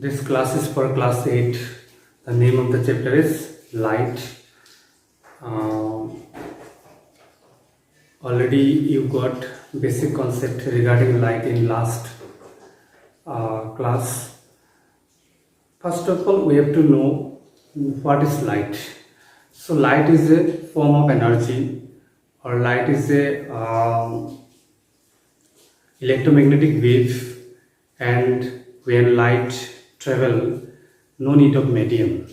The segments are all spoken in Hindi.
This class is for class 8. The name of the chapter is light. Uh, Already you got basic concept regarding light in last class. First of all, we have to know what is light. So light is a form of energy, or light is a electromagnetic wave, and when light travel, no need of medium.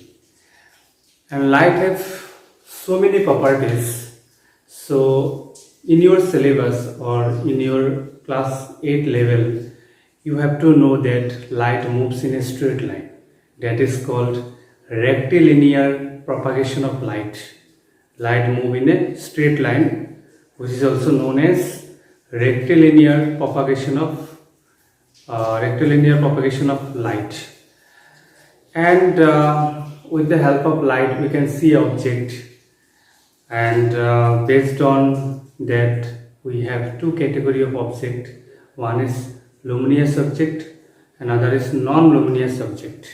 And light have so many properties. So in your syllabus or in your class 8 level, you have to know that light moves in a straight line. That is called rectilinear propagation of light. Light move in a straight line, which is also known as rectilinear propagation of light. And with the help of light, we can see object. And based on that, we have two category of object. One is luminous object, another is non-luminous object.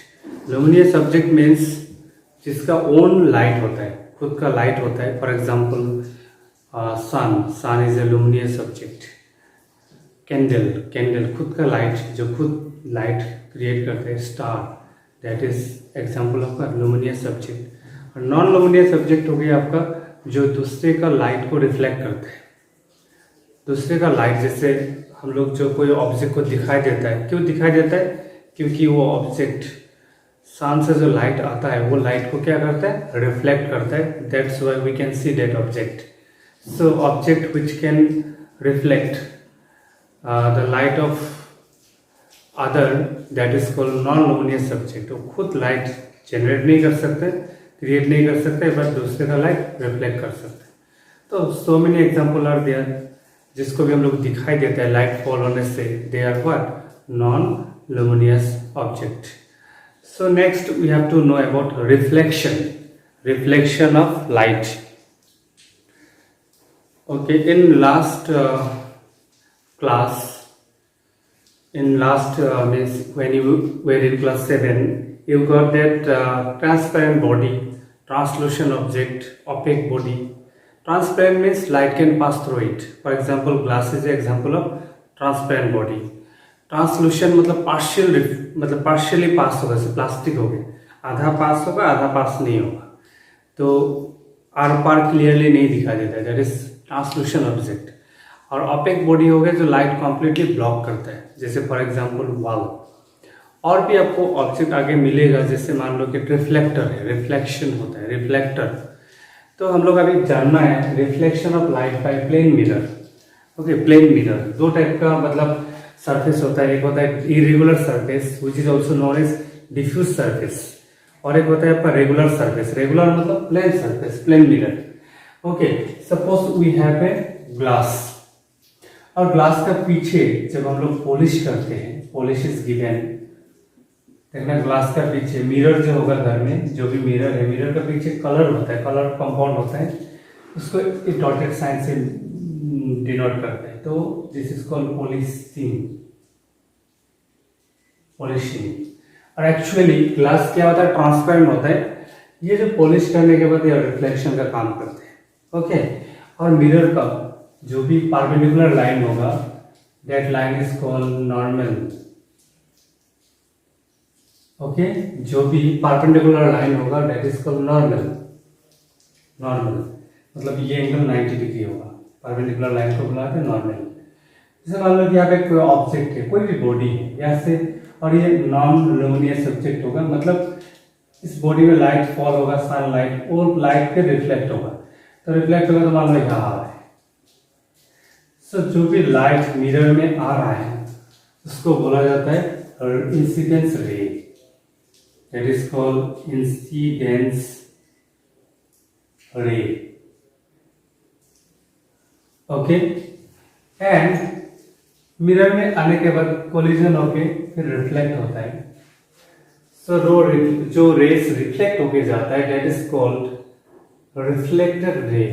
Luminous object means जिसका ओन लाइट होता है, खुद का लाइट होता है. For example sun is a luminous object. Candle खुद का लाइट, जो खुद लाइट क्रिएट करते हैं. Star, that is example of a luminous object. और नॉन लुमिनियस ऑब्जेक्ट हो गया आपका जो दूसरे का लाइट को रिफ्लेक्ट करता है. दूसरे का लाइट, जैसे हम लोग जो कोई ऑब्जेक्ट को दिखाई देता है, क्यों दिखाई देता है? क्योंकि वो ऑब्जेक्ट सन से जो लाइट आता है वो लाइट को क्या करता है? रिफ्लेक्ट करता है. That's why we can see that object. So object which can reflect the light of other, that is called non luminous object. वो खुद लाइट जनरेट नहीं कर सकते, क्रिएट नहीं कर सकते, बट दूसरे का लाइट रिफ्लेक्ट कर सकते. तो so many example are there जिसको भी हम लोग दिखाई देता है लाइट फॉल होने से. They are what? Non luminous object. So next we have to know about reflection of light. Okay, in last class, means when you were in class 7, you got that transparent body, translucent object, opaque body. Transparent means light can pass through it. For example, glass is an example of transparent body. ट्रांसल्यूशन मतलब पार्शियली पास होगा. जैसे प्लास्टिक हो गया, आधा पास होगा, आधा पास नहीं होगा, तो आर पार क्लियरली नहीं दिखाई देता है. That is translucent object. और ऑपेक बॉडी हो गया जो लाइट कम्प्लीटली ब्लॉक करता है, जैसे फॉर एग्जांपल वॉल. और भी आपको ऑब्जेक्ट आगे मिलेगा, जैसे मान लो कि रिफ्लेक्टर है, रिफ्लेक्शन होता है, रिफ्लेक्टर. तो हम लोग अभी जानना है reflection of light by plane mirror. Okay, plane mirror दो टाइप का मतलब सरफेस होता है. एक होता है irregular surface which is also known as diffuse surface, और एक होता है आपका रेगुलर सरफेस. रेगुलर मतलब plane surface, plane mirror. Okay, suppose we have a glass, और ग्लास का पीछे जब हम लोग पॉलिश करते हैं, पॉलिश इज गिवन. देखना ग्लास का पीछे मिरर जो होगा घर में, जो भी मिरर है, मिरर का पीछे कलर होता है, कलर कंपाउंड होता है, उसको एक डॉटेड साइन से डिनोट करते हैं. तो दिस इज कॉल्ड पॉलिशिंग. और एक्चुअली ग्लास क्या होता है? ट्रांसपेरेंट होता है. ये जो पॉलिश करने के बाद ये रिफ्लेक्शन का काम करते हैं. ओके, और मिरर का जो भी परपेंडिकुलर लाइन होगा, that line is called normal. Okay, जो भी परपेंडिकुलर लाइन होगा दैट इज कॉल्ड नॉर्मल. मतलब ये एंगल 90 डिग्री होगा. परपेंडिकुलर लाइन को बुलाते हैं नॉर्मल. जैसे मान लो कि यहाँ पे कोई ऑब्जेक्ट है, कोई भी बॉडी है यहाँ से, और ये नॉन लुमिनियस ऑब्जेक्ट होगा. मतलब इस बॉडी में लाइट फॉल होगा, सनलाइट, और लाइट पे रिफ्लेक्ट होगा. तो रिफ्लेक्ट होगा तो मान लो यहाँ आ रहा है. सो जो भी लाइट मिरर में आ रहा है उसको बोला जाता है इंसिडेंस रे. दैट इज कॉल्ड इंसिडेंस रे. ओके, एंड मिरर में आने के बाद कोलिजन होके फिर रिफ्लेक्ट होता है. सो जो रेस रिफ्लेक्ट होके जाता है that is called reflected ray.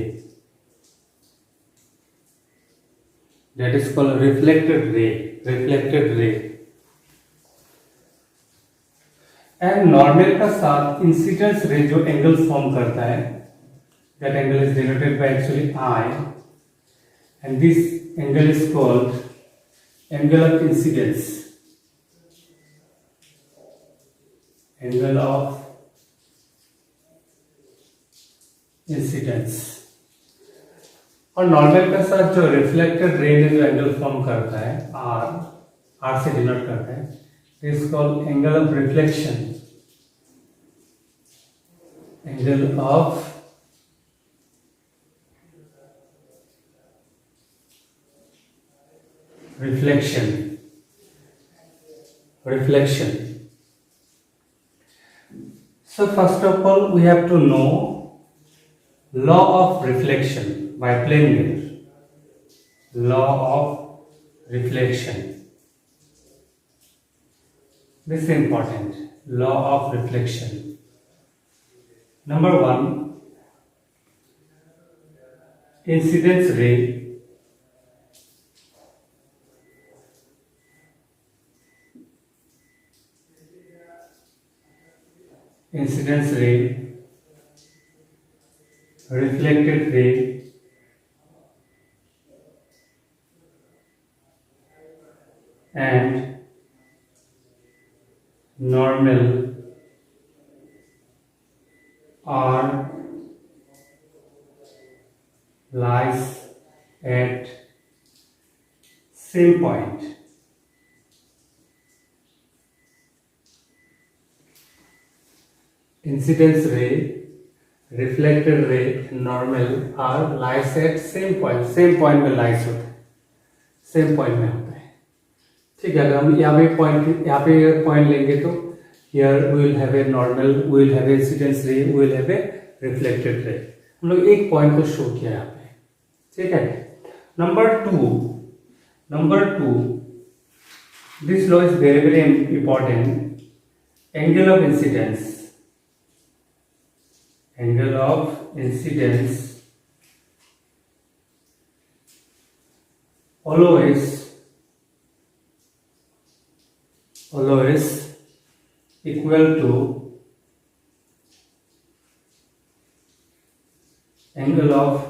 That is called reflected ray. And normal का साथ इंसिडेंस रे जो एंगल फॉर्म करता है, that angle is denoted by actually I, and this angle is called angle of incidence, angle of incidence. और नॉर्मल का साथ जो रिफ्लेक्टेड रे ने जो एंगल फॉर्म करता है आर से डिनोट करता है, is called angle of reflection, angle of reflection. So first of all we have to know law of reflection by plane mirror. Law of reflection, this is important. Law of reflection. Number 1, incidence ray reflected ray and normal are lies at same point. Incidence ray, reflected ray, normal are lies at same point. Same point में lies होता है, same point में होता है। ठीक है, अगर हम यहाँ पे पॉइंट लेंगे तो here we will have a normal, we will have a incidence ray, we will have a reflected ray। हम लोग एक पॉइंट को शो किया यहाँ पे, ठीक है। Number two, this law is very very important. Angle of incidence always equal to angle of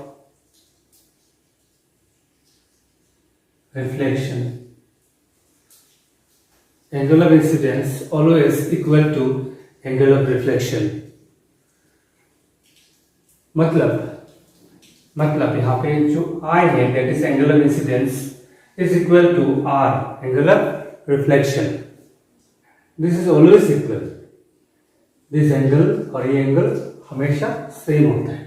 reflection. Angle of incidence always equal to angle of reflection. मतलब यहाँ पे जो I है, that is angle of incidence, is equal to R, angle of reflection. This is always equal. This angle और ये angle हमेशा सेम होता है।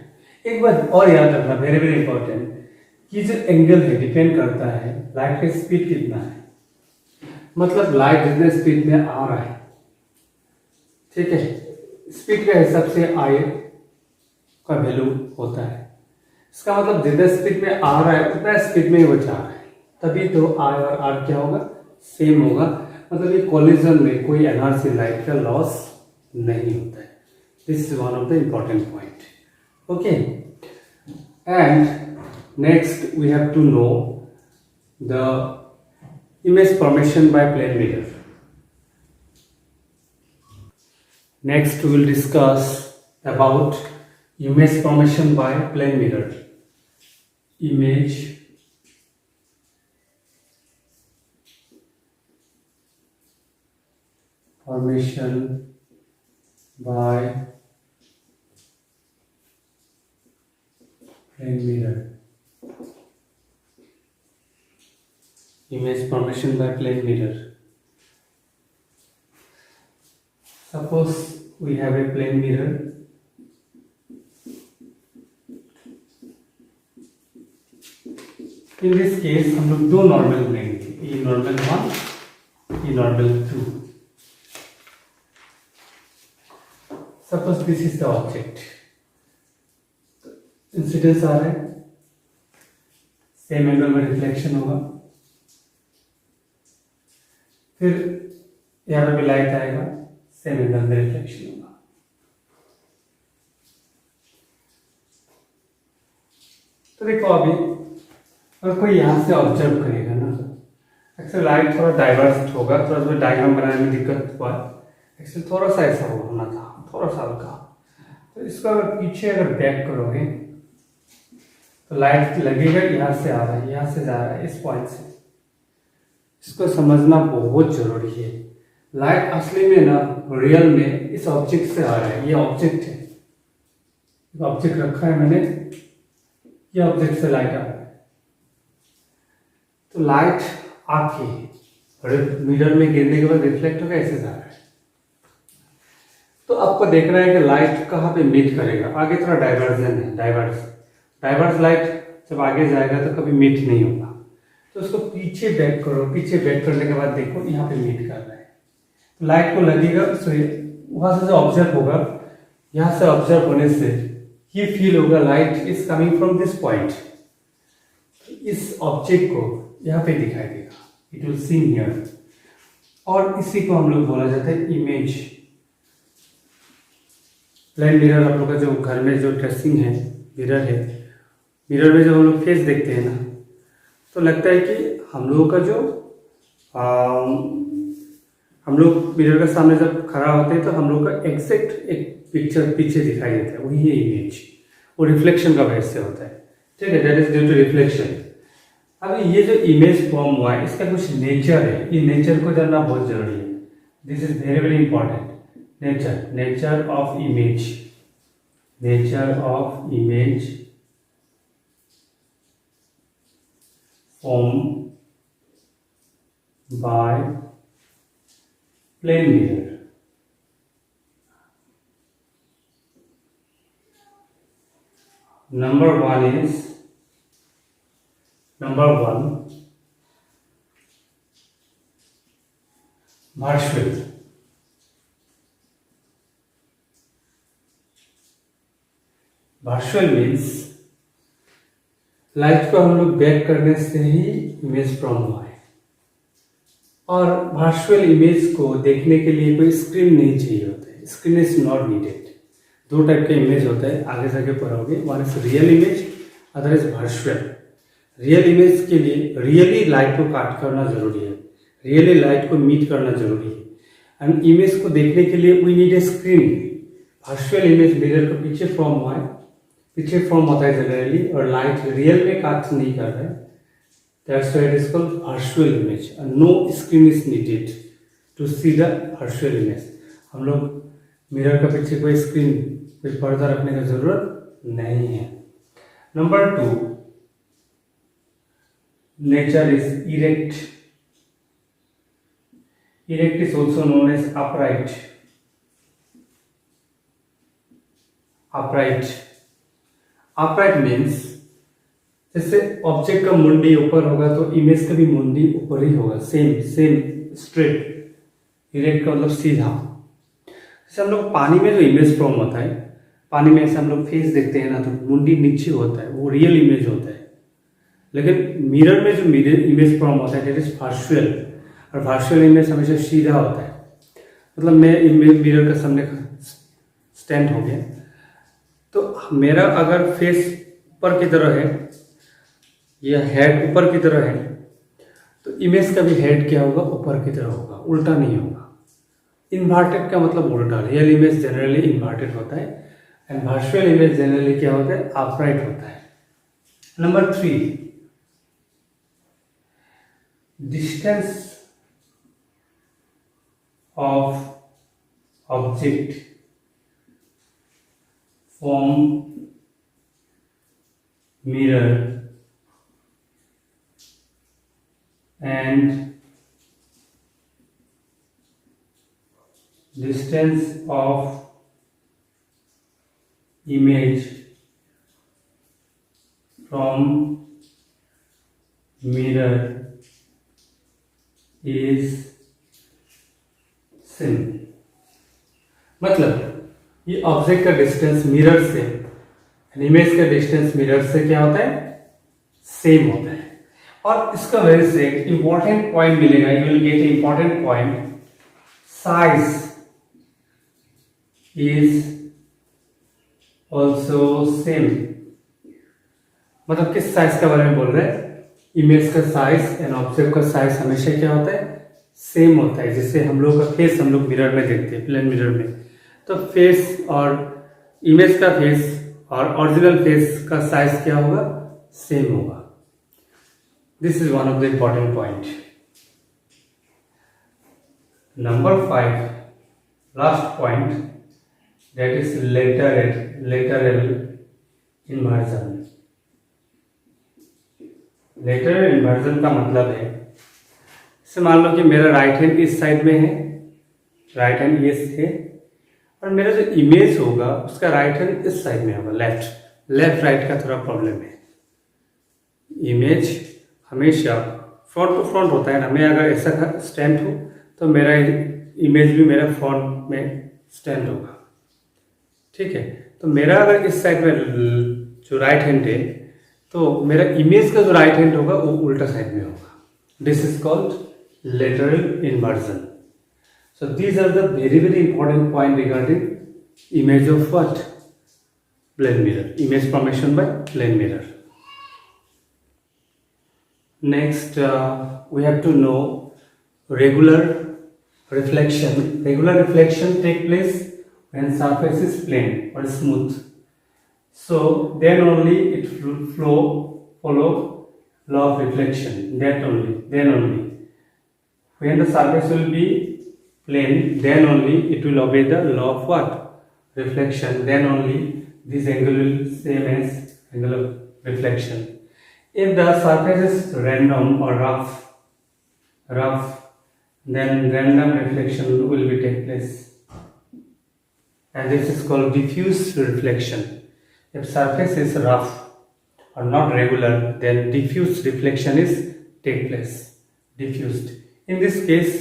एक बात और याद रखना, वेरी वेरी इंपॉर्टेंट, कि जो एंगल है डिपेंड करता है लाइट का स्पीड कितना है। मतलब लाइट जितने स्पीड में आ रहा है, ठीक है, स्पीड के हिसाब से आई का वैल्यू होता है। इसका मतलब जितना स्पीड में आ रहा है उतना स्पीड में वो जा रहा है, तभी तो आई और आर क्या होगा, सेम होगा। मतलब ये कोलिजन में कोई एनर्जी लाइट का लॉस नहीं होता है। This is one of the important point. Okay, and next we have to know the image formation by plane mirror. Next we will discuss about image formation by plane mirror. Image formation by plane mirror. Image formation by plane mirror. Suppose we have a plane mirror. In this case हम लोग दो नॉर्मल लेंगे, E normal 1, E normal 2. Suppose this is the object. Incidence आ रहा है, सेम एंगल में रिफ्लेक्शन होगा, फिर यहाँ पे भी लाइट आएगा, सेम एंगल में रिफ्लेक्शन होगा। तो देखो अभी अगर कोई यहाँ से ऑब्जर्व करेगा ना, अक्सर लाइट थोड़ा डाइवर्स होगा, थोड़ा सा डायग्राम बनाने में दिक्कत हुआ, एक्चुअली थोड़ा सा ऐसा होना था, थोड़ा सा हल्का। तो इसको अगर पीछे अगर बैक करोगे तो लाइट लगेगा, यहाँ से आ रहा है, यहाँ से जा रहा है, इस पॉइंट से। इसको समझना बहुत जरूरी है। लाइट असली में ना रियल में इस ऑब्जेक्ट से आ रहा है। ये ऑब्जेक्ट है, ऑब्जेक्ट रखा है मैंने, ये ऑब्जेक्ट से लाइट आ रहा है। तो लाइट आके मिरर में गिरने के बाद रिफ्लेक्ट होकर ऐसे जा रहा है। तो आपको देखना है कि लाइट कहाँ पे मीट करेगा। आगे थोड़ा डाइवर्जन है, डाइवर्स लाइट जब आगे जाएगा तो कभी मीट नहीं होगा। तो उसको पीछे बैक करो, पीछे बैक करने के बाद देखो यहाँ पे मीट कर रहा है। तो लाइट को लगेगा, वहां से जो ऑब्जर्व होगा, यहाँ से ऑब्जर्व होने से ये फील होगा light is coming from this point. इस ऑब्जेक्ट को यहाँ पे दिखाई देगा, इट विल सीन हियर। और इसी को हम लोग बोला जाता है इमेज। प्लेन मिरर, आप लोग का जो घर में जो ड्रेसिंग है मिरर है, मिरर में जब हम लोग फेस देखते हैं ना, तो लगता है कि हम लोगों का जो हम लोग मिरर के सामने जब खड़ा होते हैं तो हम लोग का एग्जैक्ट एक पिक्चर पीछे दिखाई देता है, वही है इमेज। वो रिफ्लेक्शन का वजह से होता है, ठीक है, that is due to reflection. अभी ये जो इमेज फॉर्म हुआ है इसका कुछ नेचर है, ये नेचर को जानना बहुत जरूरी है। This is very very important. Nature of image, nature of image form by plane mirror. Number one, Marshall. Marshall means light को हम लोग बैक करने से ही इमेज फॉर्म हुआ है। और वर्चुअल इमेज को देखने के लिए कोई स्क्रीन नहीं चाहिए होता है, स्क्रीन इज नॉट नीडेड। दो टाइप का इमेज होता है, आगे जाके पढ़ोगे। One is real image, other is virtual. Real image के लिए रियली लाइट को काट करना जरूरी है, रियली लाइट को मीट करना जरूरी है। एंड इमेज को देखने के लिए we need a screen. Virtual image mirror के पीछे फॉर्म हुआ है, पीछे फॉर्म होता है जनरली, और लाइट रियल में काट नहीं कर रहा है। That's why it is called virtual image, and no screen is needed to see the virtual image. हम लोग मिरर का पीछे कोई स्क्रीन, कोई पर्दा रखने की जरूरत नहीं है। Number 2, nature is erect. Erect is also known as upright. Upright means जैसे ऑब्जेक्ट का मुंडी ऊपर होगा तो इमेज का भी मुंडी ऊपर ही होगा, सेम स्ट्रेट। इरेक्ट का मतलब सीधा। जैसे हम लोग पानी में जो इमेज फॉर्म होता है, पानी में ऐसे हम लोग फेस देखते हैं ना, तो मुंडी नीचे होता है, वो रियल इमेज होता है। लेकिन मिरर में जो इमेज फॉर्म होता है दैट इज वर्चुअल, और वर्चुअल इमेज हमेशा सीधा होता है। मतलब मैं मिरर के सामने स्टैंड हो गया, तो मेरा अगर फेस ऊपर की तरह है या हेड ऊपर की तरह है, तो इमेज का भी हेड क्या होगा, ऊपर की तरह होगा, उल्टा नहीं होगा। इन्वर्टेड का मतलब उल्टा। रियल इमेज जनरली इन्वर्टेड होता है एंड वर्चुअल इमेज जनरली क्या होता है, अपराइट होता है। Number 3, distance of object from mirror and distance of image from mirror is same। मतलब ये ऑब्जेक्ट का डिस्टेंस मिरर से, इमेज का डिस्टेंस मिरर से क्या होता है, सेम होता है। और इसका वजह से इंपॉर्टेंट पॉइंट मिलेगा, you will get important point, size is also same. मतलब किस साइज के बारे में बोल रहे हैं, इमेज का साइज एंड ऑब्जेक्ट का साइज हमेशा क्या होता है, सेम होता है। जैसे हम लोग का फेस हम लोग मिरर में देखते हैं, प्लेन मिरर में, तो फेस और इमेज का फेस और ओरिजिनल फेस का साइज क्या होगा, सेम होगा। This is one of the important point. Number 5, last point, that is lateral inversion। Lateral inversion का मतलब है, जैसे मान लो कि मेरा राइट हैंड इस साइड में है, राइट हैंड ये है, और मेरा जो इमेज होगा उसका राइट हैंड इस साइड में होगा, लेफ्ट राइट का थोड़ा प्रॉब्लम है। इमेज हमेशा फ्रंट टू फ्रंट होता है ना, मैं अगर ऐसा स्टैंड हूँ तो मेरा इमेज भी मेरा फ्रंट में स्टैंड होगा, ठीक है। तो मेरा अगर इस साइड में जो राइट हैंड है, तो मेरा इमेज का जो राइट हैंड होगा वो उल्टा साइड में होगा। This is called lateral inversion. So these are the very important point regarding image of what? Plane mirror. Image formation by plane mirror. Next, we have to know regular reflection. Regular reflection take place when surface is plane or smooth. So then only it will follow law of reflection. Then only. When the surface will be plane, then only it will obey the law of what? Reflection. Then only this angle will same as angle of reflection. If the surface is random or rough, then random reflection will be take place, and this is called diffuse reflection. If surface is rough or not regular, then diffuse reflection is take place. Diffused. In this case,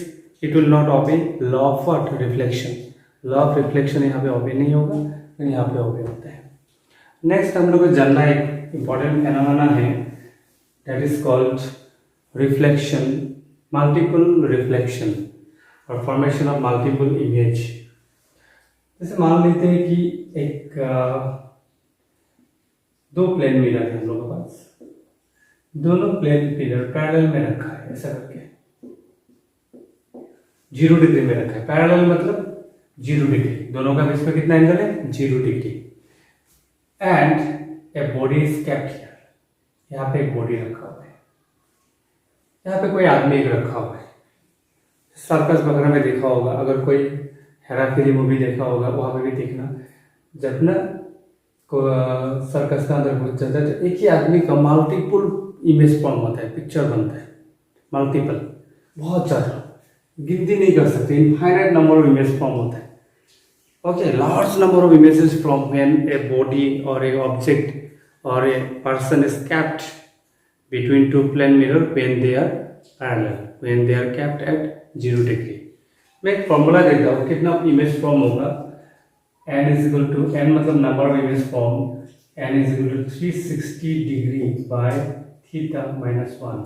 it will not obey law of what? Reflection. Law of reflection यहाँ पे obey नहीं होगा, यहाँ पे obey होता है। Next हम लोग को जानना एक important phenomena है, that is called reflection, multiple reflection और formation of multiple image। जैसे मान लेते हैं कि एक दो प्लेन मिरर है हम लोगों के पास, दोनों प्लेन मिरर पैरेलल में रखा है, ऐसा करके 0 डिग्री में रखा है। पैरेलल मतलब 0 डिग्री, दोनों का बीच में कितना एंगल है, 0 degree. And a body is kept here, यहाँ पे एक बॉडी रखा हुआ है, यहाँ पे कोई आदमी एक रखा हुआ है। सर्कस वगैरह में देखा होगा, अगर कोई हेरा फेरी मूवी देखा होगा वहां पे भी देखना, जब ना सर्कस का अंदर घुस जाता है तो एक ही आदमी का मल्टीपल इमेज फॉर्म होता है, पिक्चर बनता है, मल्टीपल, बहुत ज्यादा, गिनती नहीं कर सकते, infinite number of image form होता है। Okay, large number of images from when a body और ए ऑब्जेक्ट और a person is kept between two plane mirror when they are parallel, when they are kept at 0 degree. मैं एक फॉर्मूला देता हूँ, कितना इमेज फॉर्म होगा, n is equal to, n मतलब number of image form, n is equal to 360 degree by theta minus 1।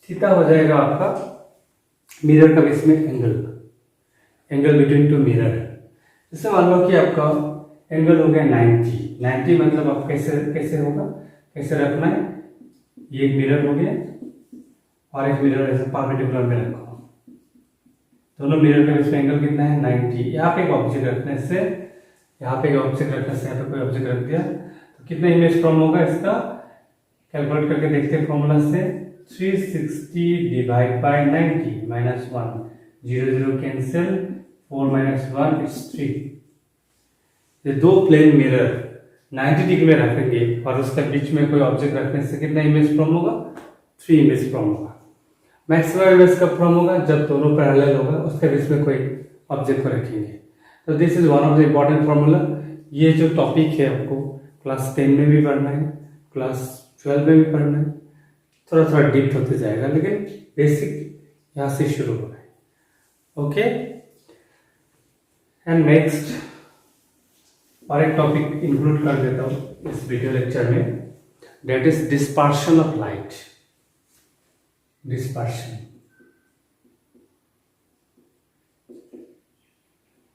Theta हो जाएगा आपका मिरर का बीच में एंगल बिटवीन टू मिरर। जैसे मान लो कि आपका एंगल हो गया 90 मतलब आप कैसे होगा, कैसे रखना है, ये एक मिरर हो गया और एक मिरर ऐसे परपेंडिकुलर में रखो, दोनों मिरर के बीच में एंगल कितना है, 90। यहाँ पे एक ऑब्जेक्ट रखने से, यहाँ पे एक ऑब्जेक्ट रखने से यहाँ पे कोई ऑब्जेक्ट रख दिया तो कितना इमेज फॉर्म होगा, इसका कैलकुलेट करके देखते हैं फॉर्मूला से। 360 divide by 90 minus 1, 0 cancel, 4 minus 1 is 3। ये दो प्लेन मिरर 90 डिग्री में रखेंगे और उसके बीच में कोई ऑब्जेक्ट रखने से कितना इमेज फॉर्म होगा, 3 इमेज फॉर्म होगा। मैक्सिमम इमेज कब फॉर्म होगा, जब दोनों पैरेलल होगा, उसके बीच में कोई ऑब्जेक्ट को रखेंगे। तो this is one of the important formula. ये जो टॉपिक है आपको क्लास 10 में भी पढ़ना है, क्लास 12 में भी पढ़ना है, थोड़ा थोड़ा डीप होते जाएगा, लेकिन बेसिक यहाँ से शुरू हो रहा है। ओके, एंड नेक्स्ट और एक टॉपिक इंक्लूड कर देता हूँ इस वीडियो लेक्चर में, that is dispersion of light.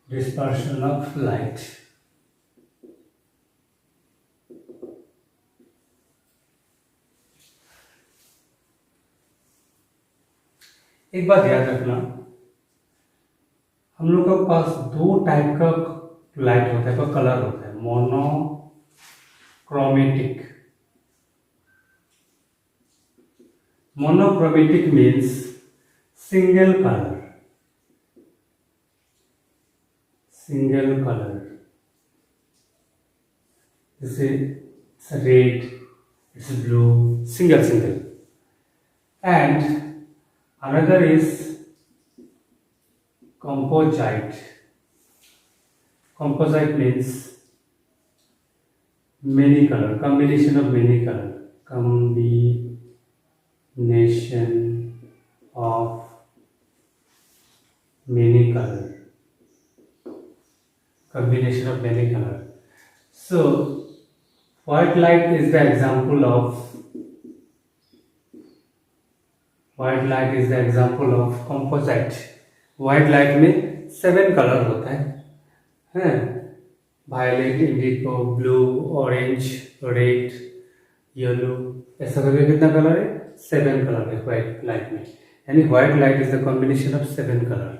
Dispersion of light. एक बात याद रखना, हम लोग के पास दो टाइप का लाइट होता है, का कलर होता है, monochromatic. Monochromatic means single colour, single colour, जैसे red, it's blue, single. And another is composite. Composite means many color, combination of many color, combination of many color, combination of many color. So white light is the example of composite. White light में 7 कलर होता है, violet, indigo, blue, orange, red, yellow, ऐसा करके कितना कलर है? 7 कलर है व्हाइट लाइट में। यानी white light is the combination of 7 colour.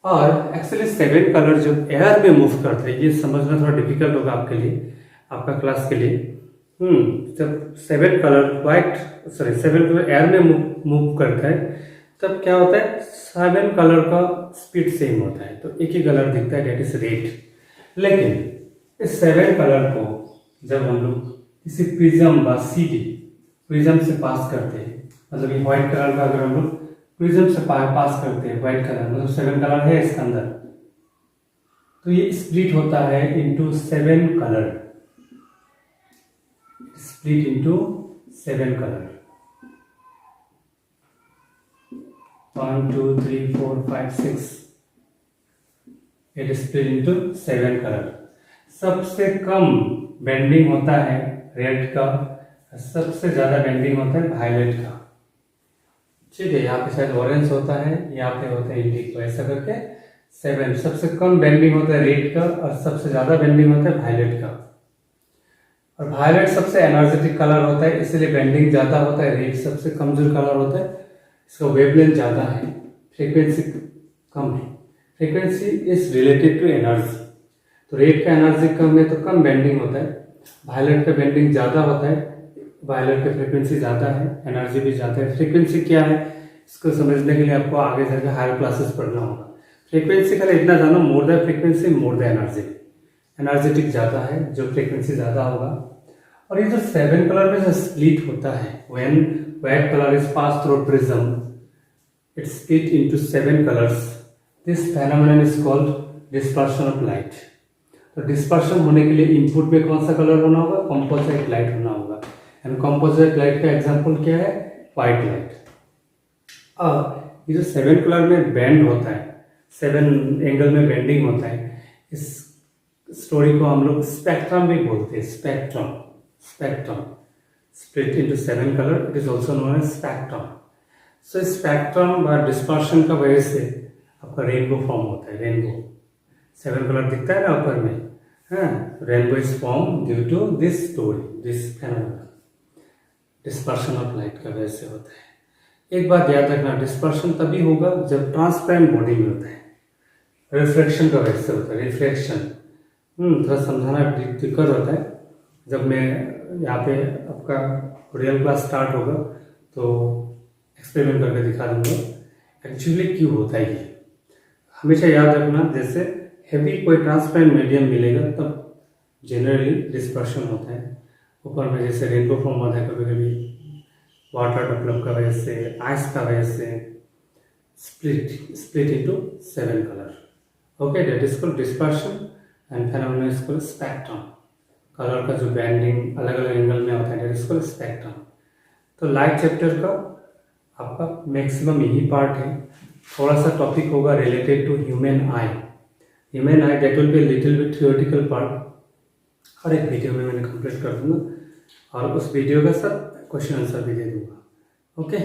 और एक्चुअली 7 कलर जो एयर में मूव करते हैं, ये समझना थोड़ा डिफिकल्ट होगा आपके लिए, आपका क्लास के लिए। जब 7 कलर एयर में मूव करता है, तब क्या होता है? 7 कलर का स्पीड सेम होता है, तो एक ही कलर दिखता है, डेट इज रेड। लेकिन इस 7 कलर को जब हम लोग किसी प्रिज्म व CD प्रिज्म से पास करते हैं, मतलब ये व्हाइट कलर का अगर हम लोग प्रिज्म से पास करते हैं, व्हाइट कलर मतलब 7 कलर है इसके अंदर, तो ये स्प्लिट होता है into 7 colour, split into 7 color, 1 2 3 4 5 6, it is split into 7 color। सबसे कम बेंडिंग होता है रेड का, सबसे ज्यादा बेंडिंग होता है वायलेट का। ठीक है, यहाँ पे शायद ऑरेंज होता है, यहाँ पे होता है इंडिगो, ऐसा करके 7। सबसे कम बेंडिंग होता है रेड का और सबसे ज्यादा बेंडिंग होता है वायलेट का। और वायलेट सबसे एनर्जेटिक कलर होता है, इसलिए बेंडिंग ज्यादा होता है। रेड सबसे कमजोर कलर होता है, इसका वेवलेंथ ज्यादा है, फ्रीक्वेंसी कम है। Frequency is related to energy, तो रेड का एनर्जी कम है तो कम बेंडिंग होता है, वायलेट का बेंडिंग ज्यादा होता है, वायलेट का फ्रीक्वेंसी ज्यादा है, एनर्जी भी ज्यादा है। फ्रीक्वेंसी क्या है इसको समझने के लिए आपको आगे जाकर हायर क्लासेस पढ़ना होगा। फ्रीक्वेंसी का इतना जानो, more the frequency more the energy, energetic ज्यादा है जो फ्रीक्वेंसी ज्यादा होगा। और ये जो 7 कलर में जो स्प्लिट होता है, when white colour is pass through prism, it split into 7 colours, this phenomenon is called dispersion of light. तो डिस्पर्शन होने के लिए इनपुट में कौन सा कलर होना होगा? कंपोजिट लाइट होना होगा। एंड कंपोजिट लाइट का एग्जांपल क्या है? White light. अब ये जो 7 कलर में बैंड होता है, 7 एंगल में बेंडिंग होता है, इस स्टोरी को हम लोग स्पेक्ट्रम भी बोलते हैं। Spectrum split into 7 colour, it is also known as spectrum. So spectrum व डिस्पर्शन का वजह से आपका रेनबो फॉर्म होता है। रेनबो 7 कलर दिखता है ना ऊपर में, rainbow is form due to this story, this phenomenon, dispersion of light का वजह से होता है। एक बात याद रखना, डिस्पर्शन तभी होगा जब ट्रांसपेरेंट बॉडी में होता है, रिफ्लेक्शन का वजह से होता है। रिफ्लेक्शन थोड़ा समझाना दिक्कत होता है। जब मैं यहाँ पे आपका रियल क्लास स्टार्ट होगा तो एक्सपेरिमेंट करके दिखा दूंगा एक्चुअली क्यों होता है ये। हमेशा याद रखना, जैसे हेवी कोई ट्रांसपेरेंट मीडियम मिलेगा तब जनरली डिस्पर्शन होता है। ऊपर में जैसे रेनबो फॉर्म होता है कभी कभी वाटर डेवलप का वजह से, आइस का वजह से, split into 7 colour. Okay, that is called dispersion and phenomenon is called spectrum. Colour का जो बैंडिंग अलग अलग एंगल में होता है, दैट इज कॉल्ड स्पेक्ट्रम। तो लाइट चैप्टर का आपका मैक्सिमम यही पार्ट है। थोड़ा सा टॉपिक होगा related to human eye. Human eye that will be little bit theoretical part, हर एक वीडियो में मैंने कंप्लीट कर दूंगा और उस वीडियो का सब क्वेश्चन आंसर भी दे दूंगा। ओके।